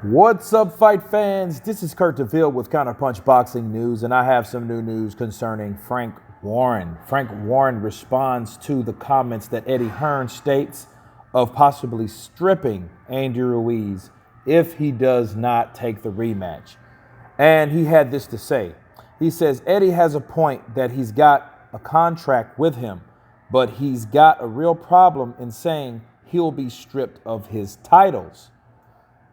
What's up, fight fans? This is Kurt DeVille with Counterpunch Boxing News, and I have some new news concerning Frank Warren. Frank Warren responds to the comments that Eddie Hearn states of possibly stripping Andy Ruiz if he does not take the rematch. And he had this to say. He says, Eddie has a point that he's got a contract with him, but he's got a real problem in saying he'll be stripped of his titles.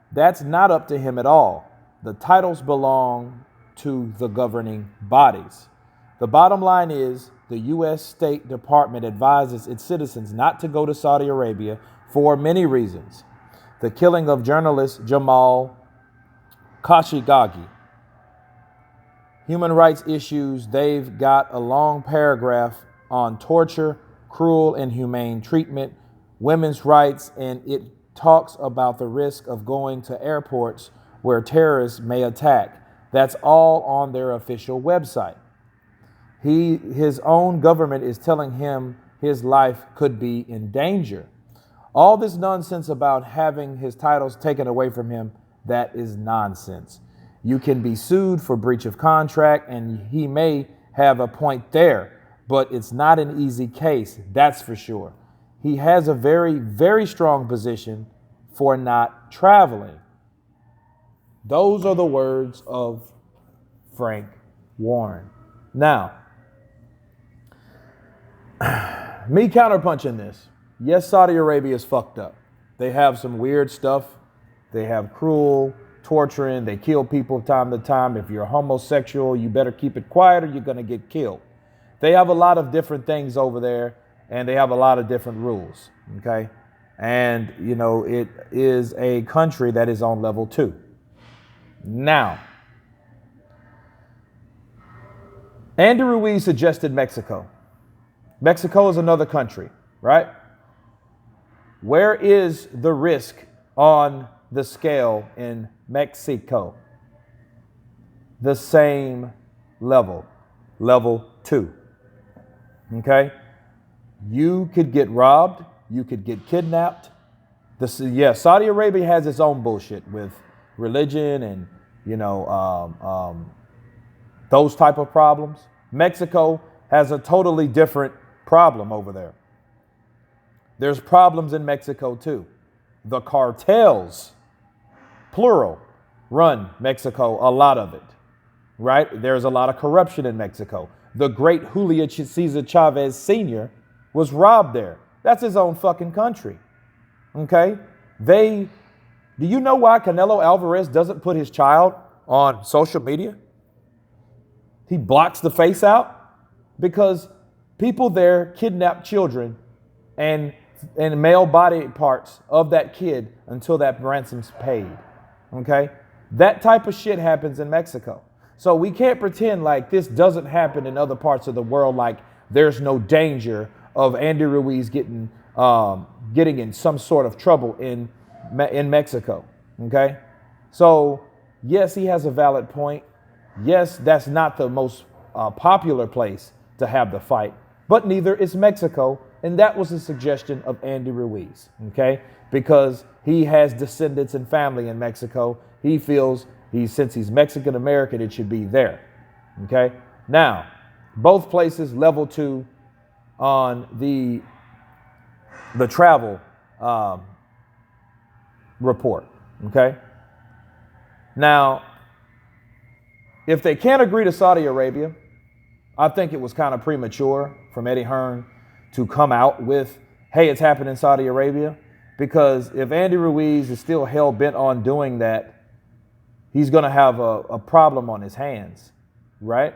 That's not up to him at all. The titles belong to the governing bodies. The bottom line is the U.S. State Department advises its citizens not to go to Saudi Arabia for many reasons. The killing of journalist Jamal Khashoggi. Human rights issues, they've got a long paragraph on torture, cruel and inhumane treatment, women's rights, and it talks about the risk of going to airports where terrorists may attack. That's all on their official website. His own government is telling him his life could be in danger. All this nonsense about having his titles taken away from him, that is nonsense. You can be sued for breach of contract, and he may have a point there, but it's not an easy case, that's for sure. He has a very, very strong position for not traveling. Those are the words of Frank Warren. Now, me counterpunching this. Yes, Saudi Arabia is fucked up. They have some weird stuff. They have cruel, torturing. They kill people time to time. If you're homosexual, you better keep it quiet or you're going to get killed. They have a lot of different things over there, and they have a lot of different rules, okay? And, you know, it is a country that is on level 2. Now, Andy Ruiz suggested Mexico. Mexico is another country, right? Where is the risk on the scale in Mexico? The same level, level 2, okay? You could get robbed. You could get kidnapped. Saudi Arabia has its own bullshit with religion and, those type of problems. Mexico has a totally different problem over there. There's problems in Mexico too. The cartels, plural, run Mexico, a lot of it, right? There's a lot of corruption in Mexico. The great Julio Cesar Chavez Sr. was robbed there. That's his own fucking country, okay? Do you know why Canelo Alvarez doesn't put his child on social media? He blocks the face out because people there kidnap children and male body parts of that kid until that ransom's paid, okay? That type of shit happens in Mexico. So we can't pretend like this doesn't happen in other parts of the world, like there's no danger of Andy Ruiz getting in some sort of trouble in Mexico, okay? So, yes, he has a valid point. Yes, that's not the most popular place to have the fight, but neither is Mexico, and that was a suggestion of Andy Ruiz, okay? Because he has descendants and family in Mexico. He feels since he's Mexican-American, it should be there, okay? Now, both places level 2 on the travel report, okay? Now, if they can't agree to Saudi Arabia, I think it was kind of premature from Eddie Hearn to come out with, hey, it's happening in Saudi Arabia, because if Andy Ruiz is still hell-bent on doing that, he's going to have a problem on his hands, right?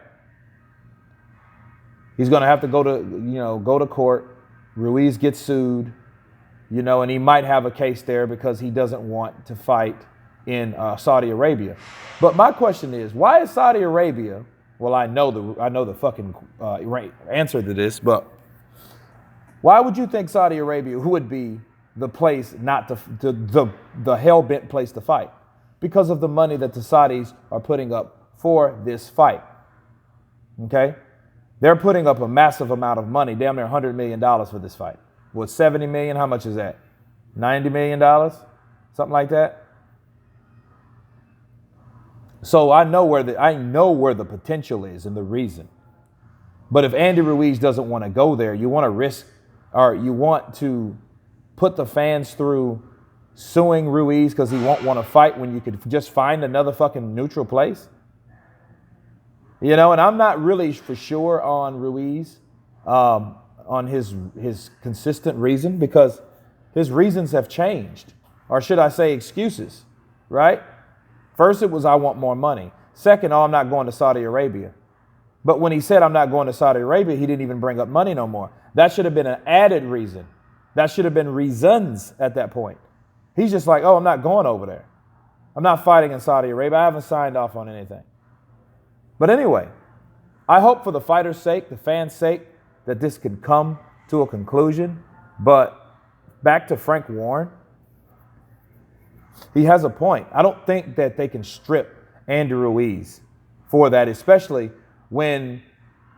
He's going to have to go to court. Ruiz gets sued, and he might have a case there because he doesn't want to fight in Saudi Arabia. But my question is, why is Saudi Arabia? Well, I know the fucking answer to this, but why would you think Saudi Arabia would be the place the hell-bent place to fight? Because of the money that the Saudis are putting up for this fight. Okay? They're putting up a massive amount of money, damn near $100 million for this fight. What, 70 million? How much is that? $90 million? Something like that? So I know where the potential is and the reason. But if Andy Ruiz doesn't want to go there, you want to risk, or you want to put the fans through suing Ruiz because he won't want to fight when you could just find another fucking neutral place. You know, and I'm not really for sure on Ruiz, on his consistent reason, because his reasons have changed, or should I say excuses, right? First, it was, I want more money. Second, oh, I'm not going to Saudi Arabia. But when he said, I'm not going to Saudi Arabia, he didn't even bring up money no more. That should have been an added reason. That should have been reasons at that point. He's just like, oh, I'm not going over there. I'm not fighting in Saudi Arabia. I haven't signed off on anything. But anyway, I hope for the fighter's sake, the fans' sake, that this can come to a conclusion. But back to Frank Warren, he has a point. I don't think that they can strip Andy Ruiz for that, especially when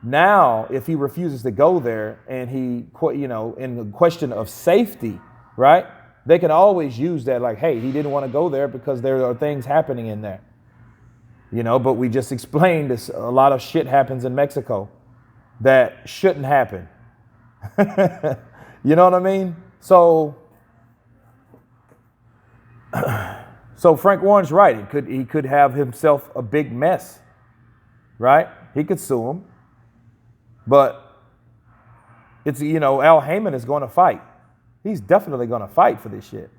now if he refuses to go there and he, you know, in the question of safety, right? They can always use that like, hey, he didn't want to go there because there are things happening in there. You know, but we just explained this, a lot of shit happens in Mexico that shouldn't happen. You know what I mean? So Frank Warren's right. He could have himself a big mess, right? He could sue him. But it's, you know, Al Heyman is going to fight. He's definitely going to fight for this shit.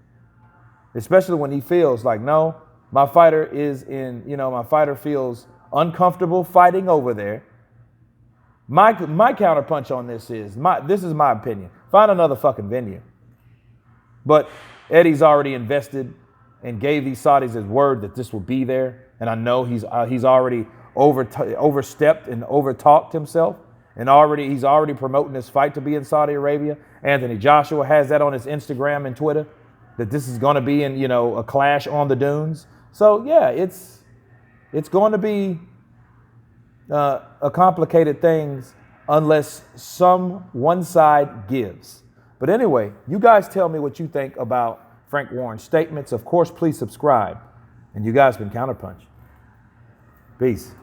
Especially when he feels like, no, my fighter my fighter feels uncomfortable fighting over there. My counterpunch on this is my opinion. Find another fucking venue. But Eddie's already invested and gave these Saudis his word that this will be there. And I know he's already overstepped and overtalked himself. And he's already promoting this fight to be in Saudi Arabia. Anthony Joshua has that on his Instagram and Twitter, that this is going to be in, you know, a clash on the dunes. So yeah, it's going to be a complicated thing unless one side gives. But anyway, you guys tell me what you think about Frank Warren's statements. Of course, please subscribe. And you guys been Counterpunch. Peace.